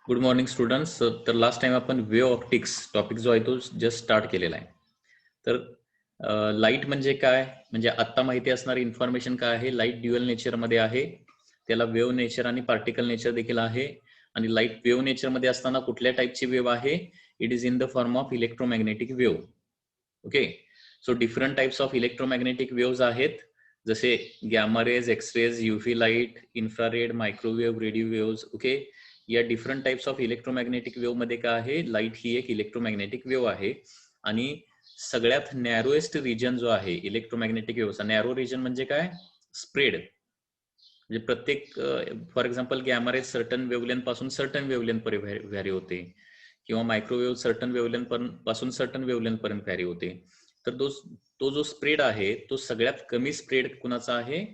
Good morning students. तर last time आपण wave optics topic जो आहे तो जस्ट स्टार्ट केलेला आहे. तर लाईट म्हणजे काय, म्हणजे आत्ता माहिती असणारी इन्फॉर्मेशन काय आहे. लाईट ड्युअल नेचरमध्ये आहे, त्याला वेव्ह नेचर आणि पार्टिकल नेचर देखील आहे. आणि लाईट वेव्ह नेचरमध्ये असताना कुठल्या टाईपची वेव्ह आहे, it is in the form of electromagnetic wave. Okay, so different types of electromagnetic waves आहेत, जसे gamma rays, X-rays, UV light, infrared, microwave, radio waves. Okay, या different types of electromagnetic wave मध्ये काय आहे, light ही एक electromagnetic wave आहे. आणि सगळ्यात नॅरोएस्ट रिजन जो आहे इलेक्ट्रोमॅग्नेटिक वेव्हचा, नॅरो रिजन म्हणजे काय, स्प्रेड. म्हणजे प्रत्येक for example gamma rays certain wavelength पासून सर्टन वेव्हलेंथ पर्यंत व्हॅरी होते, किंवा मायक्रोवेव्ह सर्टन वेव्हलेंथ पासून सर्टन वेव्हलेंथ पर्यंत व्हॅरी होते. तर तो जो स्प्रेड आहे तो सगळ्यात कमी स्प्रेड कुणाचा आहे,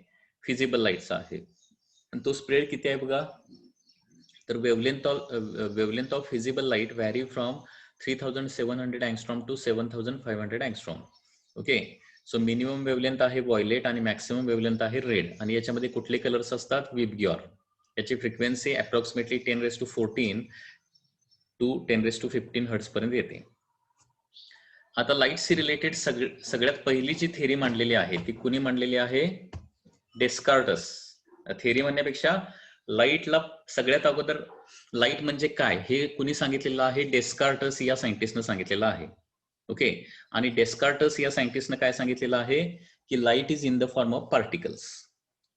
फिजिबल लाईटचा आहे. आणि तो स्प्रेड किती आहे बघा. तर wavelength of visible light vary from 3700 angstrom to 7500 angstrom. Okay, so minimum wavelength आहे व्हायलेट आणि मॅक्सिमम वेवलेंथ आहे रेड. आणि याच्यामध्ये कुठले कलर्स असतात, विबग्योर. याची फ्रिक्वेन्सी अप्रॉक्सिमेटली 10⁻14 टू 10⁻15 हर्ट्स पर्यंत येते. आता लाईटशी रिलेटेड सगळ्यात पहिली जी थेरी मांडलेली आहे ती कुणी मांडलेली आहे, डेस्कार्टस. थेरी म्हणण्यापेक्षा लाईटला सगळ्यात अगोदर लाईट म्हणजे काय हे कुणी सांगितलेलं आहे, डेस्कार्टस या सायंटिस्टनं सांगितलेलं आहे. ओके, आणि डेस्कार्टस या सायंटिस्टनं काय सांगितलेलं आहे की light is in the form of particles.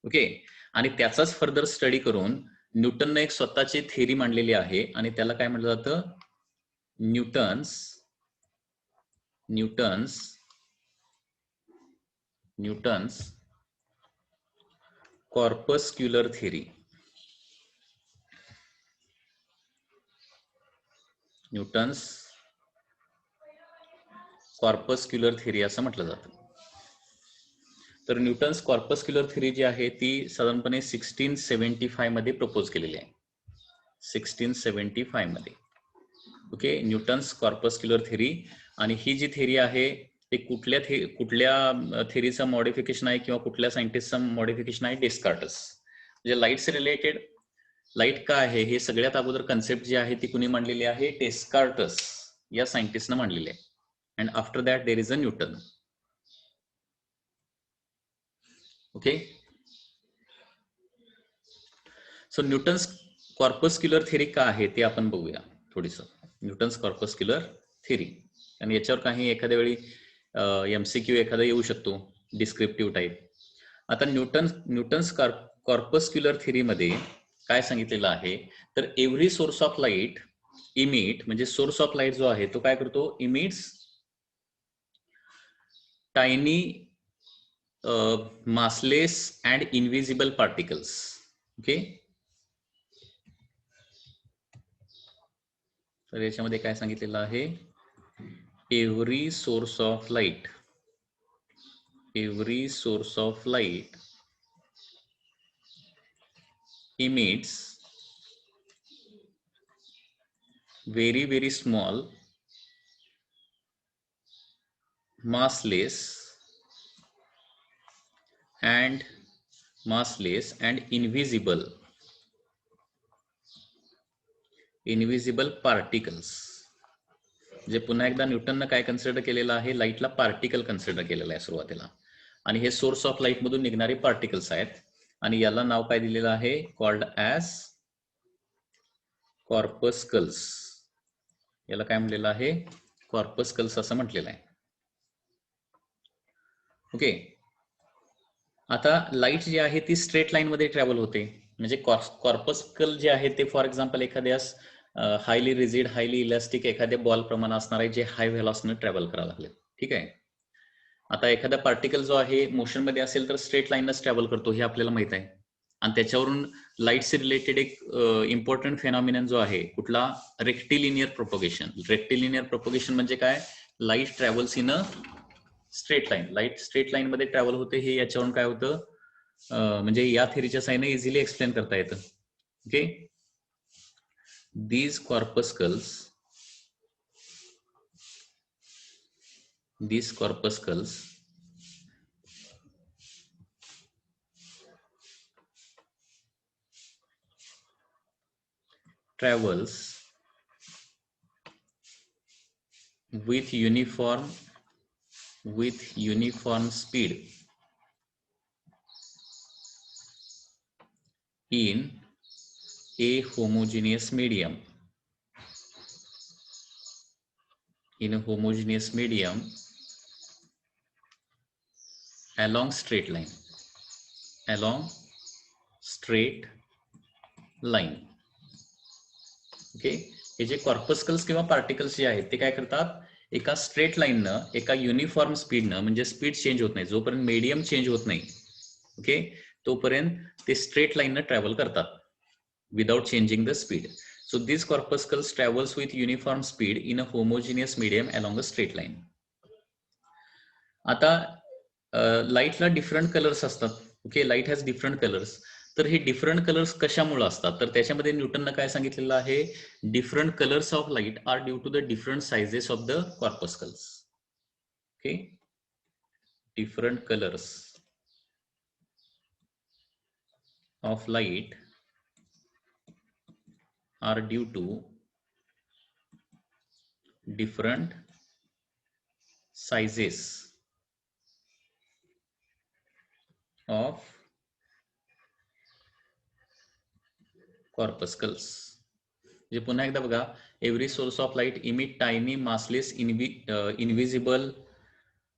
Okay, आणि त्याचाच फर्दर स्टडी करून न्यूटनने एक स्वतःची थेरी मांडलेली आहे आणि त्याला काय म्हटलं जातं, Newton's corpuscular theory. Newton's corpuscular theory असं म्हटलं जातं. तर न्यूटन्स कॉर्पस्क्युलर थेरी जी आहे ती साधारणपणे 1675 मध्ये प्रपोज केलेली आहे. 1675 मध्ये. Okay, Newton's corpuscular theory. आणि ही जी थेरी आहे ते कुठल्या थेरीचं मॉडिफिकेशन आहे किंवा कुठल्या सायंटिस्टचं मॉडिफिकेशन आहे, डेस्कार्टस. म्हणजे लाईटस रिलेटेड, लाईट काय आहे हे सगळ्यात अगोदर कन्सेप्ट जी आहे ती कुणी मांडलेली आहे, डेस्कार्टस या सायंटिस्टनं मांडलेली आहे. And after that there is a Newton. Okay, so Newton's corpuscular theory का आहे ते आपण बघूया थोडीसं. न्यूटन्स कॉर्पस्क्युलर थेरी, आणि याच्यावर काही एखाद्या वेळी MCQ एखादा येऊ शकतो, डिस्क्रिप्टिव्ह टाईप. आता न्यूटन्स कॉर्पस्क्युलर थेरीमध्ये काय सांगितलेलं आहे, तर every source of light emit, म्हणजे सोर्स ऑफ लाईट जो आहे तो काय करतो, emits tiny massless and invisible particles. Okay, तर याच्यामध्ये काय सांगितलेलं आहे, every source of light emits very small massless and invisible particles. जे पुन्हा एकदा न्यूटननं काय कन्सिडर केलेलं आहे, लाईटला पार्टिकल कन्सिडर केलेलं आहे सुरुवातीला. आणि हे सोर्स ऑफ लाईट मधून निघणारे पार्टिकल्स आहेत. आणि याला नाव काय दिलेलं आहे, कॉल्ड ॲज कॉर्पस्कल्स. याला काय म्हणलेलं आहे, कॉर्पस्कल्स असं म्हटलेलं आहे. ओके, आता लाईट जी आहे ती स्ट्रेट लाईन मध्ये ट्रॅव्हल होते. म्हणजे कॉर्पस्कल जे आहे ते फॉर एक्झाम्पल एखाद्यास हायली रिजिड, हायली इलास्टिक एखाद्या बॉल प्रमाणे असणार आहे, जे हाय व्हेलॉसिटीने ट्रॅव्हल करायला लागले. ठीक आहे, आता एखादा पार्टिकल जो आहे मोशन मध्ये असेल तर स्ट्रेट लाईनच ट्रॅव्हल करतो हे आपल्याला माहित आहे. आणि त्याच्यावरून लाईटशी रिलेटेड एक इम्पॉर्टंट फेनॉमिनन जो आहे कुठला, रेक्टिलिनियर प्रोपोगेशन. रेक्टिलिनियर प्रोपोगेशन म्हणजे काय, light travels in a straight line. Light straight line मध्ये ट्रॅव्हल होते, हे याच्यावरून काय होतं, म्हणजे या थेरीच्या साहाय्याने इझिली एक्सप्लेन करता येतं. Okay, these corpuscles travels with uniform speed in a homogeneous medium. In a homogeneous medium along straight line. Okay. हे जे कॉर्पस्कल्स किंवा पार्टिकल्स जे आहेत ते काय करतात, एका स्ट्रेट लाईननं एका युनिफॉर्म स्पीडनं, म्हणजे स्पीड चेंज होत नाही, जोपर्यंत मीडियम चेंज होत नाही, ओके, तोपर्यंत ते स्ट्रेट लाईननं ट्रॅव्हल करतात without changing the speed. So this corpuscles travels with uniform speed in a homogeneous medium along a straight line. आता लाईटला डिफरंट कलर्स असतात. Okay, light has different colours. तर हे डिफरंट कलर्स कशामुळे असतात, तर त्याच्यामध्ये न्यूटननं काय सांगितलेलं आहे, different colours of light are due to the different sizes of the corpuscles. Okay, different colours of light are due to different sizes of corpuscles. म्हणजे पुन्हा एकदा बघा, every source of light emit tiny massless invisible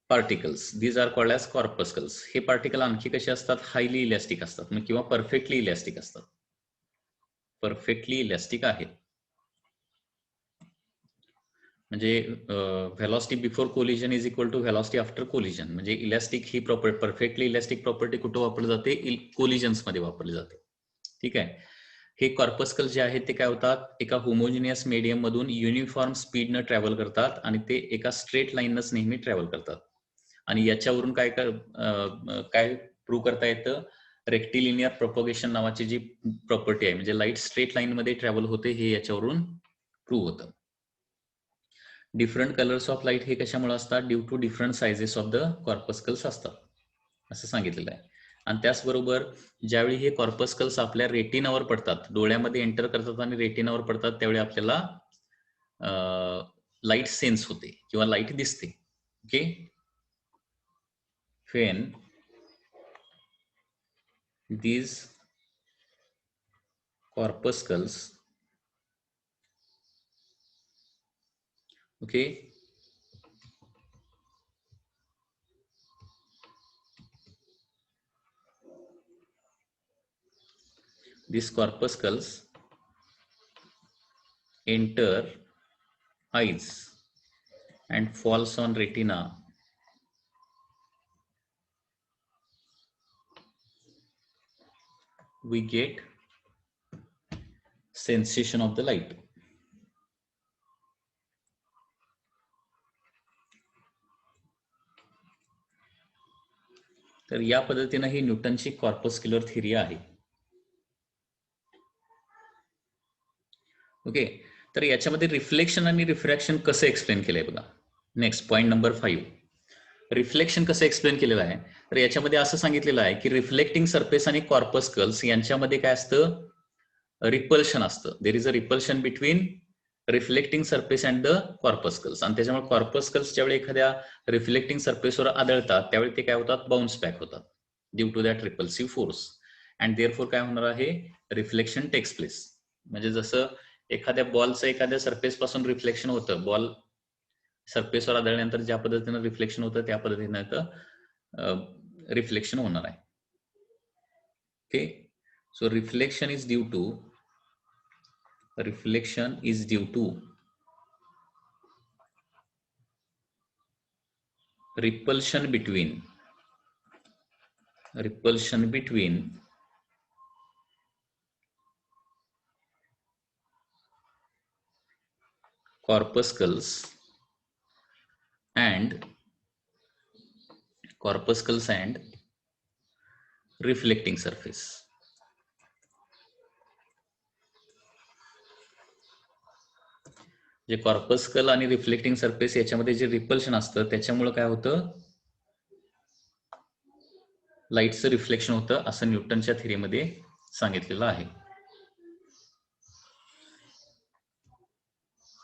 particles, these are called as corpuscles. हे particle आणखी कसे असतात, highly elastic असतात किंवा परफेक्टली इलॅस्टिक असतात. परफेक्टली इलॅस्टिक आहेत. म्हणजे velocity before collision is equal to velocity after collision. म्हणजे इलॅस्टिक ही प्रॉपर्टी, परफेक्टली इलॅस्टिक प्रॉपर्टी कुठं वापरली जाते, कोलिजन्स मध्ये वापरली जाते. ठीक आहे. हे कॉर्पस्कल जे आहेत ते काय होतात, एका होमोजिनियस मीडियम मधून युनिफॉर्म स्पीडनं ट्रॅव्हल करतात आणि ते एका स्ट्रेट लाईनच नेहमी ट्रॅव्हल करतात. आणि याच्यावरून काय प्रूव्ह करता येतं, रेक्टिलिनियर प्रोपोगेशन नावाची जी प्रॉपर्टी आहे, म्हणजे लाईट स्ट्रेट लाईन मध्ये ट्रॅव्हल होते, हे याच्यावरून प्रूव्ह होतं. डिफरंट कलर्स ऑफ लाईट हे कशामुळे असतात, due to different sizes of the corpuscles असतात, असं सांगितलेलं आहे. आणि त्याचबरोबर ज्यावेळी हे कॉर्पस्कल्स आपल्या रेटिनावर पडतात, डोळ्यामध्ये एंटर करतात आणि रेटिनावर पडतात, त्यावेळी आपल्याला लाईट सेन्स होते किंवा लाईट दिसते. Okay, when these corpuscles, okay, these corpuscles enter eyes and falls on retina, we get sensation of the light. तर या पद्धतीने ही न्यूटनची कॉर्पस्क्युलर थिअरी आहे. ओके, तर याच्यामध्ये रिफ्लेक्शन आणि रिफ्रॅक्शन कसं एक्सप्लेन केलंय बघा. नेक्स्ट पॉइंट नंबर 5, रिफ्लेक्शन कसं एक्सप्लेन केलेलं आहे. तर याच्यामध्ये असं सांगितलेलं आहे की रिफ्लेक्टिंग सरफेस आणि कॉर्पस्कल्स यांच्यामध्ये काय असतं, रिपल्शन असतं. There is a repulsion between reflecting surface and the corpuscles. आणि त्याच्यामुळे कॉर्पस्कल्स ज्यावेळी एखाद्या रिफ्लेक्टिंग सरफेसवर आदळतात, त्यावेळी ते काय होतात, बाउन्स बॅक होतात due to that repulsive force. And therefore काय होणार आहे, रिफ्लेक्शन टेक्स प्लेस. म्हणजे जसं एखाद्या बॉलचं एखाद्या सरफेस पासून रिफ्लेक्शन होतं, बॉल सरफेसवर आदळल्यानंतर ज्या पद्धतीनं रिफ्लेक्शन होतं, त्या पद्धतीनं रिफ्लेक्शन होणार आहे. Okay, so reflection is due to repulsion between corpuscles and reflecting surface. जे कॉर्पस्कल आणि रिफ्लेक्टिंग सरफेस याच्यामध्ये जे रिपल्शन असतं, त्याच्यामुळे काय होतं, लाईटचं रिफ्लेक्शन होतं, असं न्यूटनच्या थिअरीमध्ये सांगितलेलं आहे.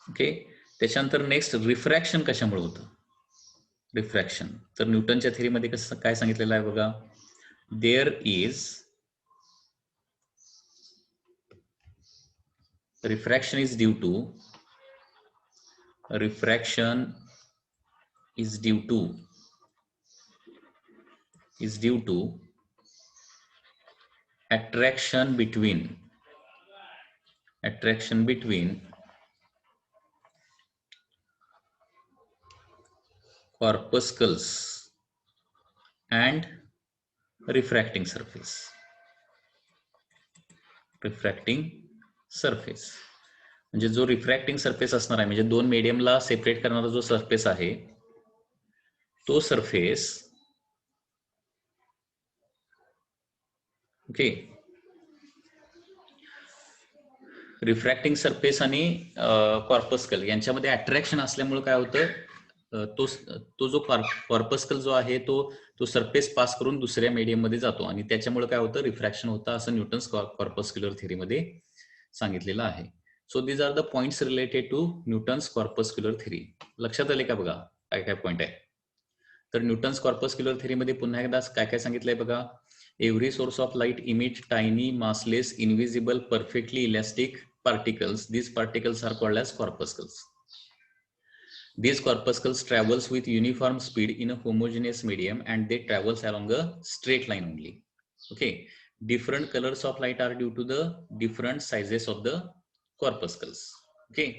ओके. त्याच्यानंतर नेक्स्ट रिफ्रॅक्शन कशामुळे होतं. रिफ्रॅक्शन तर न्यूटनच्या थेरीमध्ये कसं काय सांगितलेलं आहे बघा. There is refraction is due to attraction between corpuscles and refracting surface. म्हणजे जो रिफ्रॅक्टिंग सरफेस असणार आहे, म्हणजे दोन मीडियमला सेपरेट करणारा जो सरफेस आहे, तो सरफेस ओके रिफ्रॅक्टिंग सरफेस आणि कॉर्पस्कल यांच्यामध्ये अट्रॅक्शन असल्यामुळे काय होतं, तो जो कॉर्पस्कल जो आहे तो सरफेस पास करून दुसऱ्या मीडियम मध्ये जातो आणि त्याच्यामुळे काय होतं, रिफ्रॅक्शन होतं, असं न्यूटन्स कॉर्पस्क्युलर थेरीमध्ये सांगितलेलं आहे. So these are the points related to Newton's corpuscular theory. लक्षात आले का बघा काय काय पॉइंट आहे. तर न्यूटन्स कॉर्पस्क्युलर थेरीमध्ये पुन्हा एकदा काय काय सांगितलंय बघा. Every source of light emit tiny massless invisible perfectly elastic particles. These particles are called as corpuscles. These corpuscles travels with uniform speed in a homogeneous medium and they travels along a straight line only. Okay. Different colors of light are due to the different sizes of the corpuscles. Okay.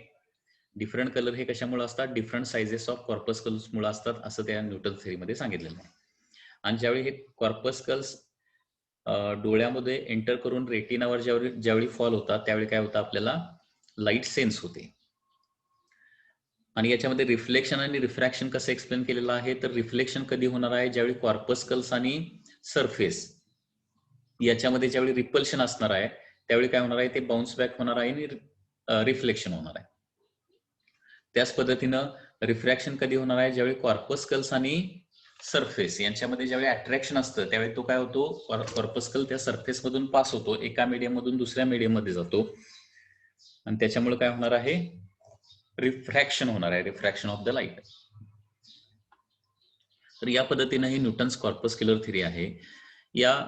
Different colour हे कशामुळे असतात, different sizes of कॉर्पस्कल्स मुळे असतात, असं त्या Newton थेरीमध्ये सांगितलेलं आहे. आणि ज्यावेळी हे कॉर्पस्कल्स डोळ्यामध्ये एंटर करून रेटिनावर ज्यावेळी फॉल होतात त्यावेळी काय होतं, आपल्याला लाईट सेन्स होते. आणि याच्यामध्ये रिफ्लेक्शन आणि रिफ्रॅक्शन कसं एक्सप्लेन केलेलं आहे, तर रिफ्लेक्शन कधी होणार आहे, ज्यावेळी कॉर्पस्कल्स आणि सरफेस याच्यामध्ये ज्यावेळी रिपल्शन असणार आहे त्यावेळी काय होणार आहे, ते बाउन्स बॅक होणार आहे आणि रिफ्लेक्शन होणार आहे. त्याच पद्धतीनं रिफ्रॅक्शन कधी होणार आहे, ज्यावेळी कॉर्पस्कल्स आणि सरफेस यांच्यामध्ये ज्यावेळी अट्रॅक्शन असतं त्यावेळी तो काय होतो, कॉर्पस्कल त्या सरफेस मधून पास होतो, एका मीडियम मधून दुसऱ्या मीडियम मध्ये जातो आणि त्याच्यामुळे काय होणार आहे, रिफ्रॅक्शन होणार आहे, रिफ्रॅक्शन ऑफ द लाईट. तर या पद्धतीनं ही न्यूटन्स कॉर्पस्क्युलर थेरी आहे. या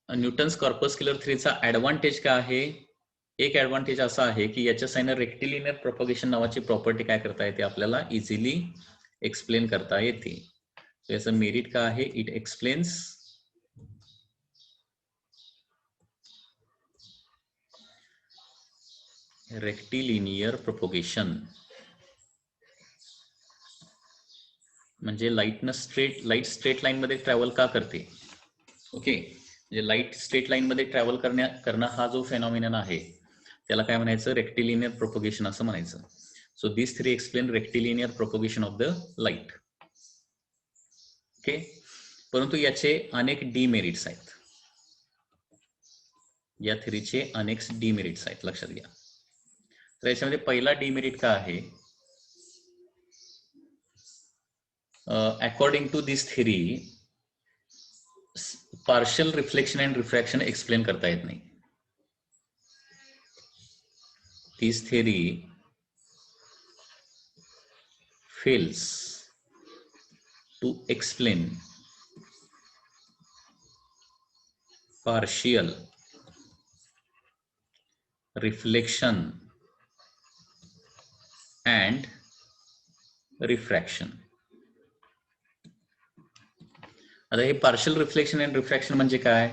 न्यूटन्स कॉर्पस्क्युलर थेरीचा ऍडव्हान्टेज काय आहे, एक ऍडव्हान्टेज असा आहे की याच्या साईन रेक्टिलिनियर प्रोपगेशन नावाची प्रॉपर्टी काय करता येते, आपल्याला इझिली एक्सप्लेन करता येते. याचं मेरिट काय आहे, इट एक्सप्लेन्स रेक्टिलिनियर प्रोपगेशन. म्हणजे लाईट स्ट्रेट लाईन मध्ये ट्रॅव्हल का करते. ओके, म्हणजे लाईट स्ट्रेट लाईन मध्ये ट्रॅव्हल करणं हा जो फेनॉमिनन आहे त्याला काय म्हणायचं, रेक्टिलिनियर प्रोपगेशन असं म्हणायचं. So this three explain rectilinear propagation of the light. Okay, परंतु याचे अनेक डीमेरिट्स आहेत, या थेरीचे अनेक डीमेरिट्स आहेत, लक्षात घ्या. तर याच्यामध्ये पहिला डीमेरिट काय आहे, according to this theory partial reflection and refraction explain करता येत नाही. This theory fails to explain partial reflection and refraction. आता हे पार्शियल रिफ्लेक्शन अँड रिफ्रॅक्शन म्हणजे काय,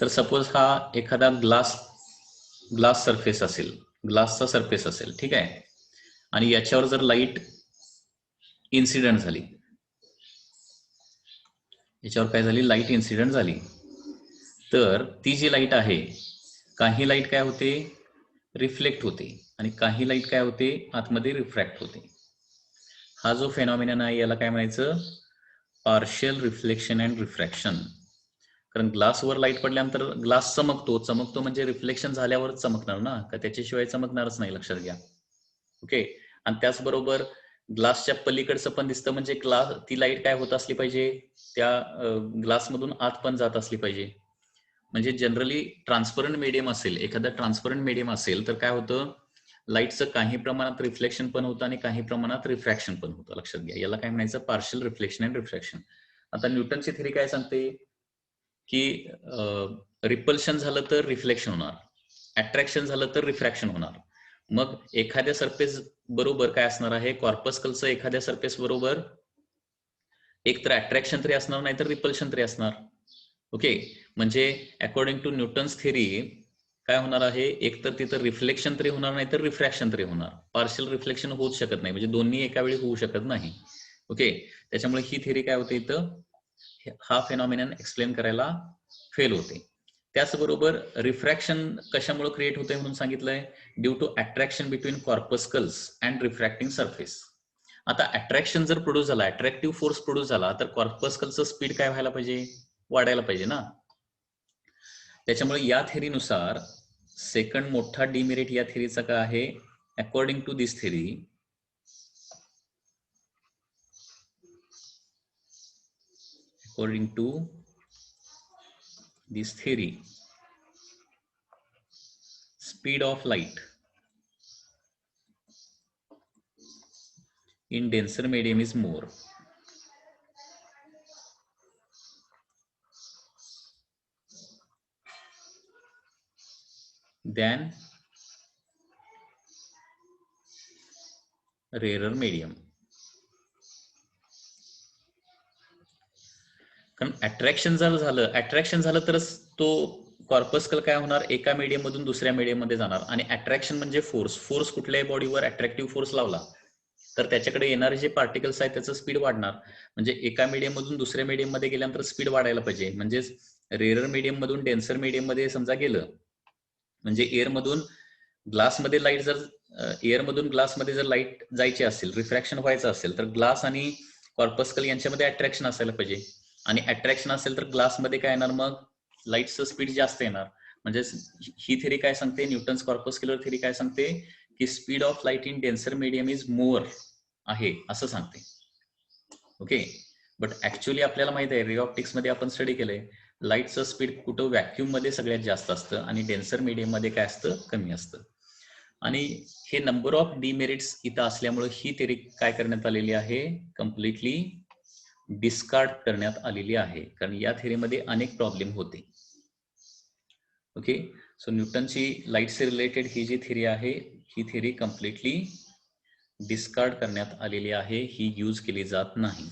तर सपोज हा एखादा ग्लास सरफेस असेल, ग्लासचा सरफेस असेल, ठीक आहे, आणि याच्यावर जर लाईट इन्सिडेंट झाली, याच्यावर काय झाली, लाईट इन्सिडेंट झाली, तर ती जी लाईट आहे, काही लाईट काय होते, रिफ्लेक्ट होते आणि काही लाईट काय होते, आतमध्ये रिफ्रॅक्ट होते. हा जो फेनॉमिनन आहे याला काय म्हणायचं, पार्शियल रिफ्लेक्शन अँड रिफ्रॅक्शन. कारण ग्लासवर लाईट पडल्यानंतर ग्लास चमकतो म्हणजे रिफ्लेक्शन झाल्यावरच चमकणार ना, का त्याच्याशिवाय चमकणारच नाही, लक्षात घ्या. ओके, आणि त्याचबरोबर ग्लासच्या पलीकडचं पण दिसतं, म्हणजे ती लाईट काय होत असली पाहिजे, त्या ग्लासमधून आत पण जात असली पाहिजे. म्हणजे जनरली ट्रान्सपरंट मीडियम असेल, एखादा ट्रान्सपरंट मीडियम असेल तर काय होतं, लाईटचं काही प्रमाणात रिफ्लेक्शन पण होतं आणि काही प्रमाणात रिफ्रॅक्शन पण होतं. लक्षात घ्या, याला काय म्हणायचं, पार्शियल रिफ्लेक्शन अँड रिफ्रॅक्शन. आता न्यूटनची थेरी काय सांगते की रिपल्शन झालं तर रिफ्लेक्शन होणार, अट्रॅक्शन झालं तर रिफ्रॅक्शन होणार. मग एखाद्या सरफेस बरोबर काय असणार आहे, कॉर्पस्कलचं एखाद्या सरफेस बरोबर एक तर अट्रॅक्शन तरी असणार, नाही तर रिपल्शन तरी असणार. ओके, म्हणजे अकॉर्डिंग टू न्यूटन्स थेरी काय होणार आहे, एक तर तिथं रिफ्लेक्शन तरी होणार, नाही तर रिफ्रॅक्शन तरी होणार. पार्शियल रिफ्लेक्शन होऊच शकत नाही, म्हणजे दोन्ही एका वेळी होऊ शकत नाही. ओके, त्याच्यामुळे ही थेरी काय होते, इथं हा फेनॉमिनन एक्सप्लेन करायला फेल होते. त्याचबरोबर रिफ्रॅक्शन कशामुळे क्रिएट होते म्हणून सांगितलंय, due to attraction between corpuscles and refracting surface. आता अट्रॅक्शन जर प्रोड्यूस झाला, अट्रॅक्टिव्ह फोर्स प्रोड्यूस झाला, तर कॉर्पस्कलचं स्पीड काय व्हायला पाहिजे, वाढायला पाहिजे ना. त्याच्यामुळे या थेरीनुसार सेकंड मोठा डिमेरिट या थेरीचा काय आहे, according to this theory, according to this theory, speed of light in denser medium is more than rarer medium. कारण अट्रॅक्शन जर झालं, अट्रॅक्शन झालं तरच तो कॉर्पस्कल काय होणार, एका मीडियम मधून दुसऱ्या मीडियम मध्ये जाणार. आणि अट्रॅक्शन म्हणजे फोर्स, फोर्स कुठल्याही बॉडीवर अट्रॅक्टिव्ह फोर्स लावला तर त्याच्याकडे येणारे जे पार्टिकल्स आहेत त्याचं स्पीड वाढणार. म्हणजे एका मीडियम मधून दुसऱ्या मीडियम मध्ये गेल्यानंतर स्पीड वाढायला पाहिजे. म्हणजेच रेअर मीडियम मधून डेन्सर मीडियम मध्ये समजा गेलं, म्हणजे एअर मधून ग्लासमध्ये लाईट जर, एअर मधून ग्लासमध्ये जर लाईट जायची असेल, रिफ्रॅक्शन व्हायचं असेल, तर ग्लास आणि कॉर्पस्कल यांच्यामध्ये अट्रॅक्शन असायला पाहिजे. आणि अट्रॅक्शन असेल तर ग्लासमध्ये काय येणार, मग लाईटचं स्पीड जास्त येणार. म्हणजे ही थेरी काय सांगते, न्यूटन्स कॉर्पस्क्युलर थेरी काय सांगते की speed of light in denser medium is more आहे, असं सांगते. ओके, बट ऍक्च्युअली आपल्याला माहित आहे, रे ऑप्टिक्स मध्ये आपण स्टडी केलंय, लाईटचं स्पीड कुठं व्हॅक्यूम मध्ये सगळ्यात जास्त असतं आणि डेन्सर मीडियम मध्ये काय असतं, कमी असतं. आणि हे नंबर ऑफ डिमेरिट्स इथं असल्यामुळे ही थेरी काय करण्यात आलेली आहे, कम्प्लिटली डिस्कार्ड करण्यात आलेली आहे. कारण या थेरीमध्ये अनेक प्रॉब्लेम होते. ओके, सो न्यूटनची लाईटशी रिलेटेड ही जी थेरी आहे, ही थेरी कम्प्लिटली डिस्कार्ड करण्यात आलेली आहे, ही यूज केली जात नाही.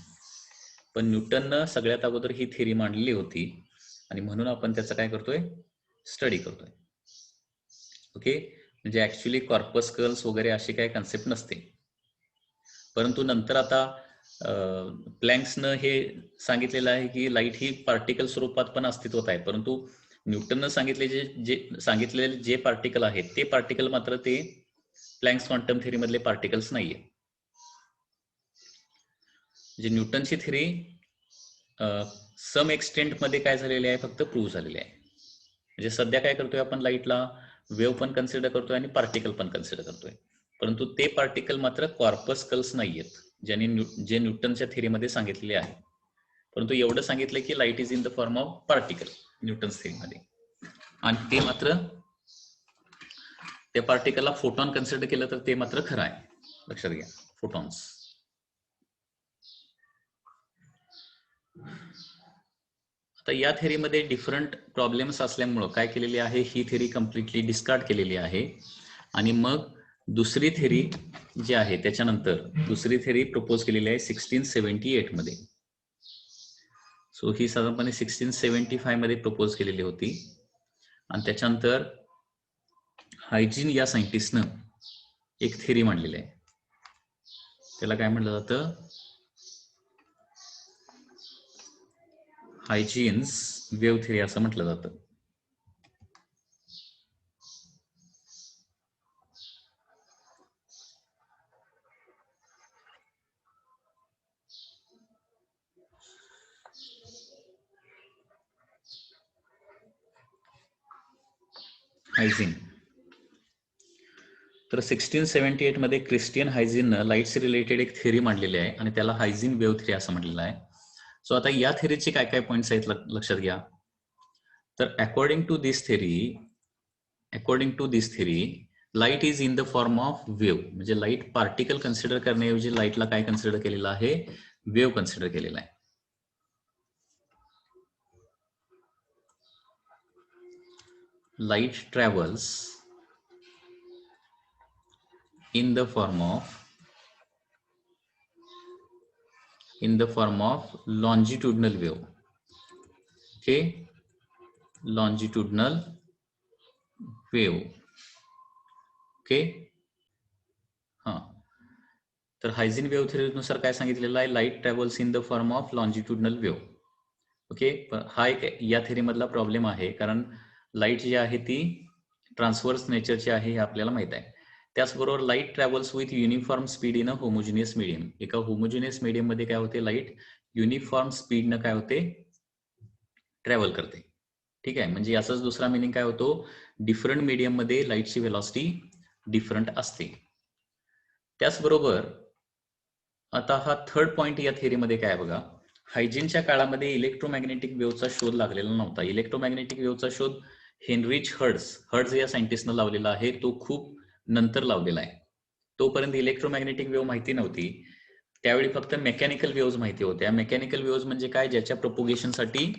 पण न्यूटननं सगळ्यात अगोदर ही थेरी मांडलेली होती आणि म्हणून आपण त्याचं काय करतोय, स्टडी करतोय. ओके, म्हणजे ऍक्च्युअली कॉर्पस्कल्स वगैरे अशी काही कन्सेप्ट नसते. परंतु नंतर आता प्लँक्सनं हे सांगितलेलं आहे की लाईट ही पार्टिकल स्वरूपात पण अस्तित्वात आहे. परंतु न्यूटननं सांगितलेले जे पार्टिकल आहेत ते पार्टिकल मात्र ते प्लँक्स क्वांटम थेरी मधले पार्टिकल्स नाहीये. जे न्यूटनची थेरी सम एक्सटेंट मध्ये काय झालेली आहे, फक्त प्रूव्ह झालेली आहे. म्हणजे सध्या काय करतोय आपण, लाईटला वेव्ह पण कन्सिडर करतोय आणि पार्टिकल पण कन्सिडर करतोय. परंतु ते पार्टिकल मात्र कॉर्पस्कल्स नाहीयेत, जे न्यूटनच्या थेरीमध्ये सांगितलेले आहे. परंतु एवढं सांगितलं की light is in the form of particle Newton's थेरीमध्ये, आणि ते मात्र त्या पार्टिकलला फोटॉन कन्सिडर केलं तर ते मात्र खरं आहे. लक्षात घ्या, फोटॉन्स. आता या थेरीमध्ये डिफरंट प्रॉब्लेम्स असल्यामुळं काय केलेली आहे, ही थेरी कम्प्लिटली डिस्कार्ड केलेली आहे. आणि मग दुसरी थेरी जी आहे, त्याच्यानंतर दुसरी थेरी प्रपोज केलेली आहे 1678 मध्ये. सो ही साधारणपणे 1675 मध्ये प्रपोज केलेली होती. आणि त्याच्यानंतर हायजीन या सायंटिस्टनं एक थेरी मांडलेली आहे, त्याला काय म्हटलं जातं, हायजीन्स वेव्ह थेरी असं म्हटलं जातं. हायजीन. तर 1678 मध्ये क्रिस्टियन हायजीननं लाईटशी रिलेटेड एक थेरी मांडलेली आहे आणि त्याला हायजीन वेव्ह थेरी असं म्हटलेलं आहे. सो आता या थेरीचे काय काय पॉईंट्स आहेत लक्षात घ्या. तर according to this theory light is in the form of wave, म्हणजे लाईट पार्टिकल कन्सिडर करण्याऐवजी लाईटला काय कन्सिडर केलेलं आहे, वेव्ह कन्सिडर केलेला आहे. Light travels in the form of longitudinal wave. Okay, longitudinal wave. Okay, हा, तर हायझेन वेव्ह थेअरीनुसार काय सांगितलेलं आहे, light travels in the form of longitudinal wave. Okay, हा एक या थेअरी मधला प्रॉब्लेम आहे, कारण लाईट जी आहे ती ट्रान्सव्हर्स नेचरची आहे हे आपल्याला माहित आहे. त्याचबरोबर light travels with uniform speed in a homogeneous medium. एका होमोजिनियस मीडियम मध्ये काय होते, लाईट युनिफॉर्म स्पीडनं काय होते, ट्रॅव्हल करते. ठीक आहे, म्हणजे याचाच दुसरा मिनिंग काय होतो, डिफरंट मीडियम मध्ये लाईटची व्हेलॉसिटी डिफरंट असते. त्याचबरोबर आता हा थर्ड पॉइंट या थेअरीमध्ये काय बघा, हायजीनच्या काळामध्ये इलेक्ट्रोमॅग्नेटिक वेव्हचा शोध लागलेला नव्हता. इलेक्ट्रोमॅग्नेटिक वेव्हचा शोध हेनरिच हर्ट्झ या सायंटिस्टनं लावलेला आहे, तो खूप नंतर लावलेला आहे. तोपर्यंत इलेक्ट्रोमॅग्नेटिक वेव्ह माहिती नव्हती. त्यावेळी फक्त मेकॅनिकल वेव्हज माहिती होत्या. मेकॅनिकल वेव्हज म्हणजे काय, ज्याच्या प्रोपोगेशनसाठी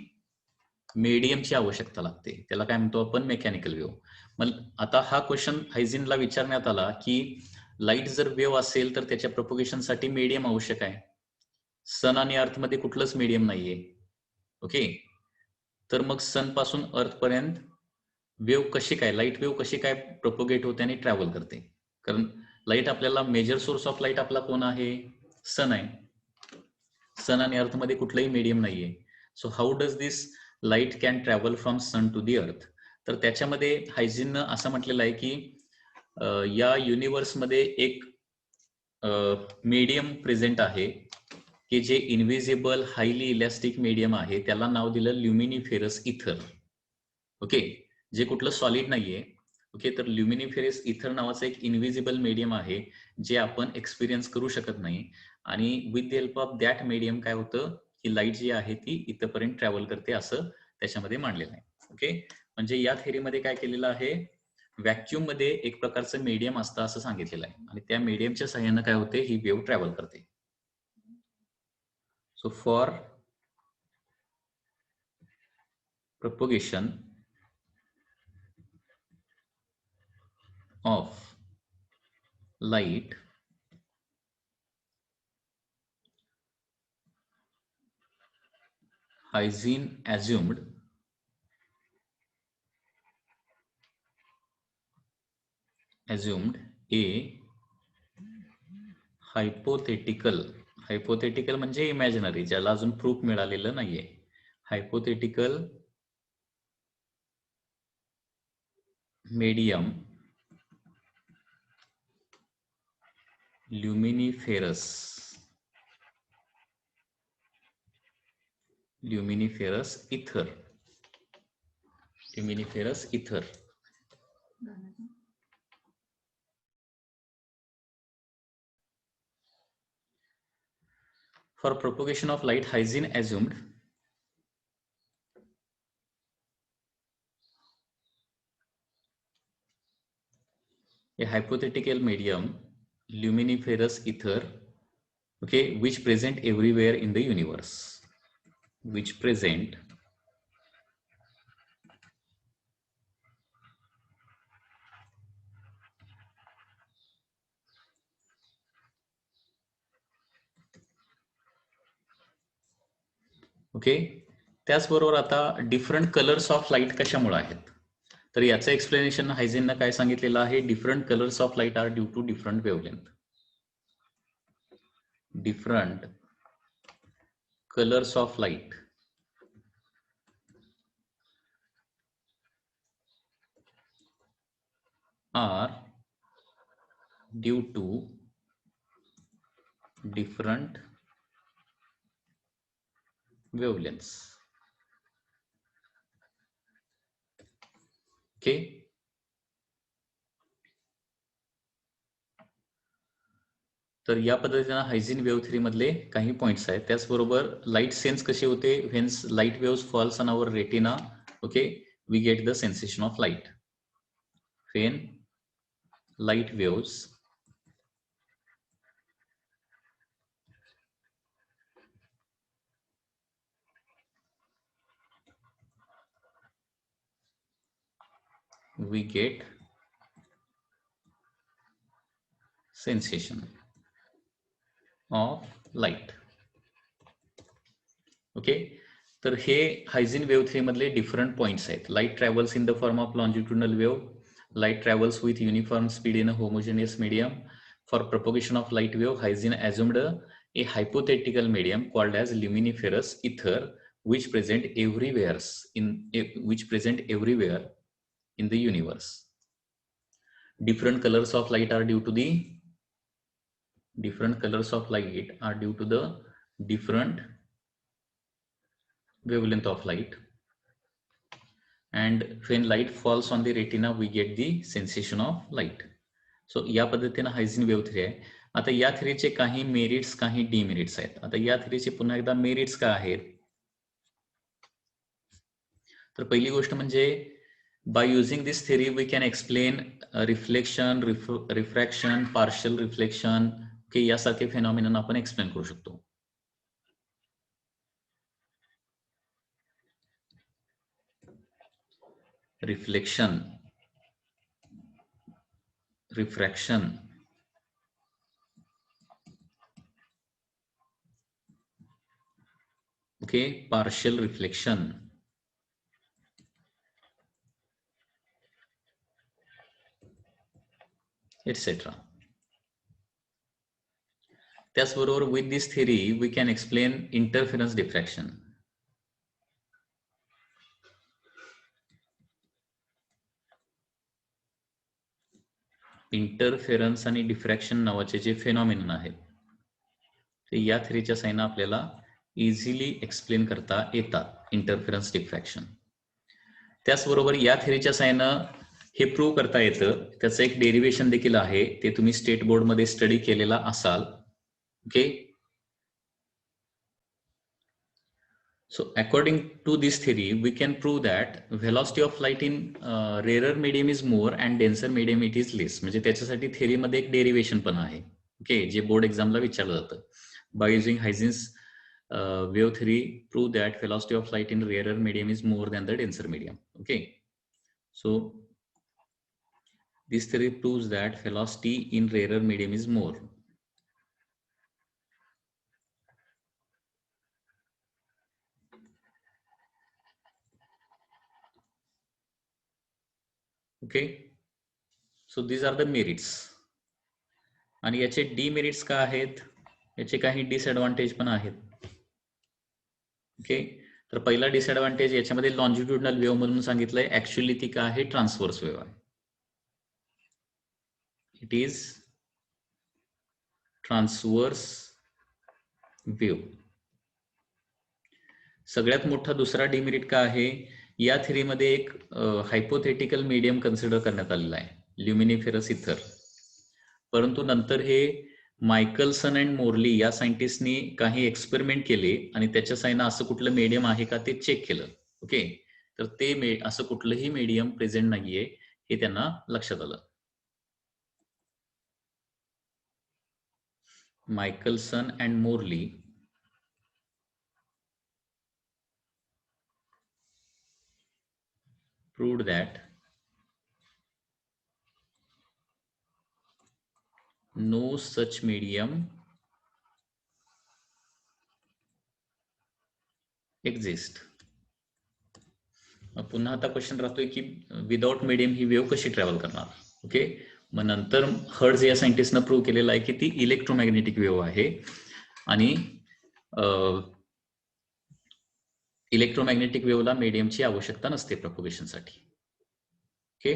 मीडियमची आवश्यकता लागते, त्याला काय म्हणतो आपण, मेकॅनिकल वेव्ह. मग आता हा क्वेश्चन हायझिनला विचारण्यात आला की लाईट जर वेव्ह असेल तर त्याच्या प्रोपोगेशनसाठी मीडियम आवश्यक आहे. सन आणि अर्थ मध्ये कुठलंच मीडियम नाहीये. ओके, तर मग सन पासून अर्थ पर्यंत वेव्ह कशी काय, लाईट वेव्ह कशी काय प्रोपोगेट होते आणि ट्रॅव्हल करते. कारण लाईट आपल्याला मेजर सोर्स ऑफ लाईट आपला कोण आहे, सन आहे. सन आणि अर्थ मध्ये कुठलंही मीडियम नाहीये. So how does this light can travel from sun to the earth. तर त्याच्यामध्ये हायझिननं असं म्हटलेलं आहे की या युनिव्हर्समध्ये एक मीडियम प्रेझेंट आहे की जे इनव्हिजिबल हायली इलॅस्टिक मीडियम आहे, त्याला नाव दिलं ल्युमिनिफेरस इथर. ओके, जे कुठलं सॉलिड नाहीये. ओके, तर ल्युमिनिफेरस इथर नावाचं एक इनव्हिजिबल मीडियम आहे जे आपण एक्सपिरियन्स करू शकत नाही, आणि with the help of that medium काय होतं की लाईट जी आहे ती इथपर्यंत ट्रॅव्हल करते, असं त्याच्यामध्ये मांडलेलं आहे. ओके, म्हणजे या थेअरीमध्ये काय केलेलं आहे, व्हॅक्युम मध्ये एक प्रकारचं मीडियम असतं असं सांगितलेलं आहे, आणि त्या मीडियमच्या सहाय्यानं काय होते, ही वेव्ह ट्रॅव्हल करते. So for propagation of light, Hygiene assumed a hypothetical म्हणजे इमॅजिनरी, ज्याला अजून प्रूफ मिळालेलं नाहीये. हायपोथेटिकल मीडियम ल्युमिनिफेरस इथर. For propagation of light, Hygiene assumed a hypothetical medium luminiferous ether, okay, which present everywhere in the universe, which present okay. त्याचबरोबर आता different colours of light कशामुळे आहेत, तर याचं एक्सप्लेनेशन हायझिननं काय सांगितलेलं आहे, different colours of light are due to different wavelength. Different colours of light are due to different wavelengths. Okay, तर या पद्धतीने हायझिन वेव्ह थेअरी मधले काही पॉइंट्स आहेत. त्याचबरोबर लाईट सेन्स कशी होते, whence light waves falls on our retina, okay, we get the sensation of light. When light waves we get sensation of light. Okay, तर हे हायझिन वेव्ह थ्री मधले different points आहेत. Light travels in the form of longitudinal wave, light travels with uniform speed in a homogeneous medium. For propagation of light wave, Hyzin assumed a hypothetical medium called as luminiferous ether, which present everywhere in the universe. Different colors of light are due to the different wavelength of light, and when light falls on the retina we get the sensation of light. So या पद्धतीने हायझिन wave three आहे. आता या थ्रीचे काही merits काही demerits आहेत. आता या थ्रीचे पुन्हा एकदा मेरिट्स काय आहेत, तर पहिली गोष्ट म्हणजे by using this theory we can explain reflection, refraction, partial reflection, okay, यासारखे फेनॉमिनन आपण एक्सप्लेन करू शकतो. Reflection, refraction, okay, partial reflection, etcetera. त्याचबरोबर with this theory we can explain interference diffraction. Interference आणि डिफ्रॅक्शन नावाचे जे फेनॉमिनन आहेत ते या थेरीच्या साहाय्याने आपल्याला इझिली एक्सप्लेन करता येतात, इंटरफेरन्स डिफ्रॅक्शन. त्याचबरोबर या थेरीच्या साहाय्यानं हे प्रूव्ह करता येतं. त्याचं एक डेरिव्हेशन देखील आहे, ते तुम्ही स्टेट बोर्ड मध्ये स्टडी केलेला असाल. Okay, so according to this theory we can prove that velocity of light in rarer medium is more and denser medium it is less. म्हणजे त्याच्यासाठी थेरी मध्ये एक डेरिव्हेशन पण आहे, ओके, जे बोर्ड एक्झामला विचारलं जातं. By using Huygens wave theory prove that velocity of light in rarer medium is more than the denser medium. Okay, so this theory proves that velocity in rarer medium is more. Okay, so these are the merits. आणि याचे demerits काय आहेत, याचे काही disadvantage पण आहेत. Okay, तर पहिला डिसएडव्हान्टेज याच्यामध्ये लॉन्जिट्युडनल वेव्ह म्हणून सांगितलंय, ऍक्च्युअली ती काय आहे, ट्रान्सव्हर्स वेव्ह आहे. It is transverse wave. सगळ्यात मोठा दुसरा डिमेरिट काय आहे, या थेरीमध्ये एक हायपोथेटिकल मीडियम कन्सिडर करण्यात आलेला आहे, ल्युमिनिफेरस इथर. परंतु नंतर हे मायकलसन अँड मोर्ली या सायंटिस्टनी काही एक्सपेरिमेंट केले आणि त्याच्या साहाय्याने असं कुठलं मीडियम आहे का ते चेक केलं. ओके, तर ते असं कुठलंही मीडियम प्रेझेंट नाहीये हे त्यांना लक्षात आलं. मायकलसन and Morley proved that no such medium exist. पुन्हा आता क्वेश्चन राहतोय की विदाउट मीडियम ही वेव्ह कशी ट्रॅव्हल करणार. ओके, मग नंतर हर्ट्झ या सायंटिस्टनं प्रूव्ह केलेलं आहे की ती इलेक्ट्रोमॅग्नेटिक वेव्ह आहे आणि इलेक्ट्रोमॅग्नेटिक वेव्हला मीडियमची आवश्यकता नसते प्रोपगेशनसाठी. ओके,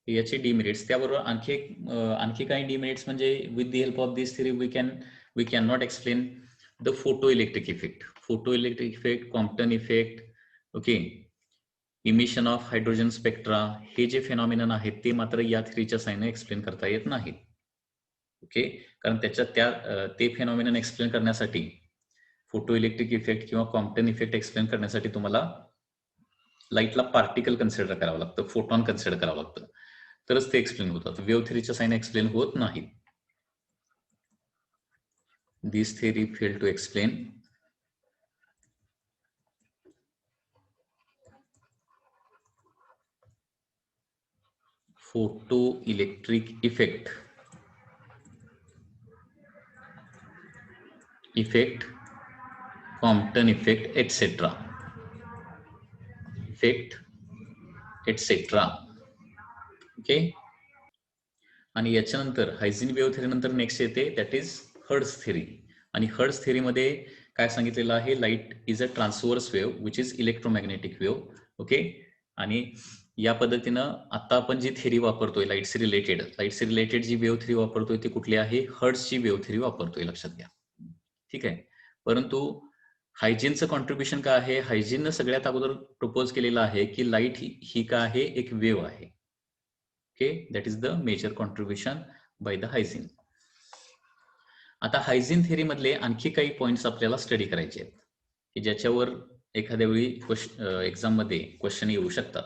याचे डिमेरिट्स. त्याबरोबर आणखी काही डिमेरिट्स म्हणजे with the help of this theory we can not explain the photoelectric effect, Compton effect, okay, emission of hydrogen spectra. हे जे फेनॉमिनन आहेत ते मात्र या थेरीच्या साहाय्याने एक्सप्लेन करता येत नाहीत. ओके, कारण त्याच्यात ते फेनॉमिनन एक्सप्लेन करण्यासाठी, फोटो इलेक्ट्रिक इफेक्ट किंवा कॉम्प्टन इफेक्ट एक्सप्लेन करण्यासाठी तुम्हाला लाईटला पार्टिकल कन्सिडर करावं लागतं, फोटॉन कन्सिडर करावं लागतं. तरच ते एक्सप्लेन होतात. वेव्ह थेअरीच्या साइन एक्सप्लेन होत नाहीत. This theory fail to explain photoelectric effect, Compton effect, etc. Okay. आणि याच्यानंतर हायझिन वेव्ह थेअरी नंतर नेक्स्ट येते दॅट इज हर्ट्झ थेअरी. आणि हर्ट्झ थेअरीमध्ये काय सांगितलेलं आहे, light is a transverse wave which is electromagnetic wave. Okay. आणि या पद्धतीनं आता आपण जी थेअरी वापरतोय लाईटशी रिलेटेड जी वेव्ह थेअरी वापरतोय ती कुठली आहे, हर्ट्झची वेव्ह थेअरी वापरतोय, लक्षात घ्या. ठीक आहे. परंतु हायजीनचं कॉन्ट्रीब्युशन काय आहे, हायजीननं सगळ्यात अगोदर प्रपोज केलेलं आहे की लाईट ही काय आहे, एक वेव्ह आहे. Okay, that is the major contribution by the Huygens. आता हायजीन थेअरी मधले आणखी काही पॉइंट्स आपल्याला स्टडी करायचे आहेत की ज्याच्यावर एखाद्या वेळी एक्झाम मध्ये क्वेश्चन येऊ शकतात.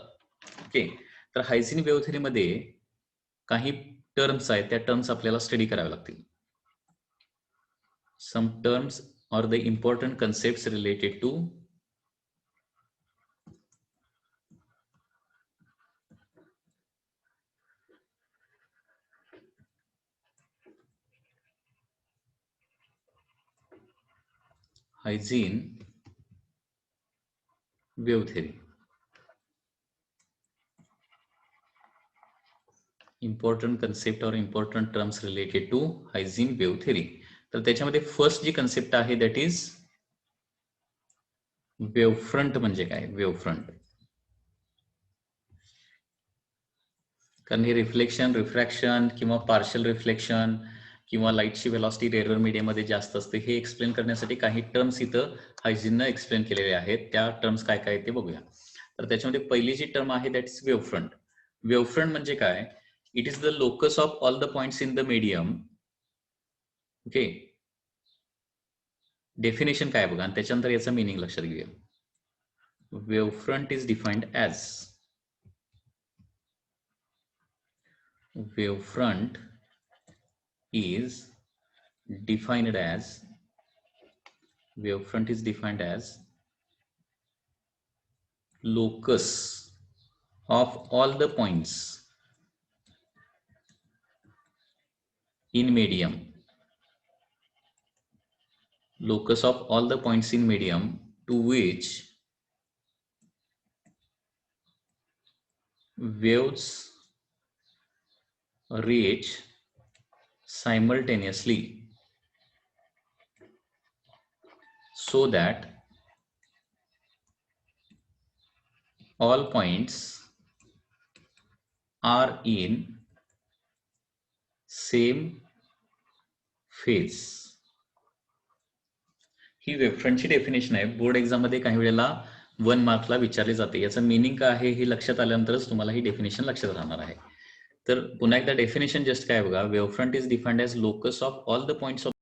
ओके. तर हायजीन वेव्ह थेअरी मध्ये काही टर्म्स आहेत, त्या टर्म्स आपल्याला स्टडी कराव्या लागतील. Some terms or the important concepts related to hygiene wave theory. Important concept or important terms related to hygiene wave theory. तर त्याच्यामध्ये फर्स्ट जी कन्सेप्ट आहे दॅट इज वेव्ह फ्रंट. म्हणजे काय वेव्ह फ्रंट? कारण हे रिफ्लेक्शन, रिफ्रॅक्शन किंवा partial reflection किंवा लाईटची व्हेलॉसिटी एरर मीडियामध्ये जास्त असते हे एक्सप्लेन करण्यासाठी काही टर्म्स इथं हायजीननं एक्सप्लेन केलेले आहेत. त्या टर्म्स काय काय ते बघूया. तर त्याच्यामध्ये पहिली जी टर्म आहे that is wave front. Wave front म्हणजे काय? It is the locus of all the points in the medium. Okay. Definition काय बघा आणि त्याच्यानंतर याचा मिनिंग लक्षात घेऊया. Wave front is defined as wavefront is defined as locus of all the points in medium, locus of all the points in medium to which waves reach simultaneously so that all points are in same phase. ही वेव्हफ्रंटची definition आहे. Board exam मध्ये काही वेळेला 1 मार्कला विचारले जाते. याचं meaning काय आहे हे लक्षात आल्यानंतरच तुम्हाला ही डेफिनेशन लक्षात राहणार आहे. तर पुन्हा एकदा डेफिनेशन जस्ट काय बघा. Wavefront is defined as locus of all the points of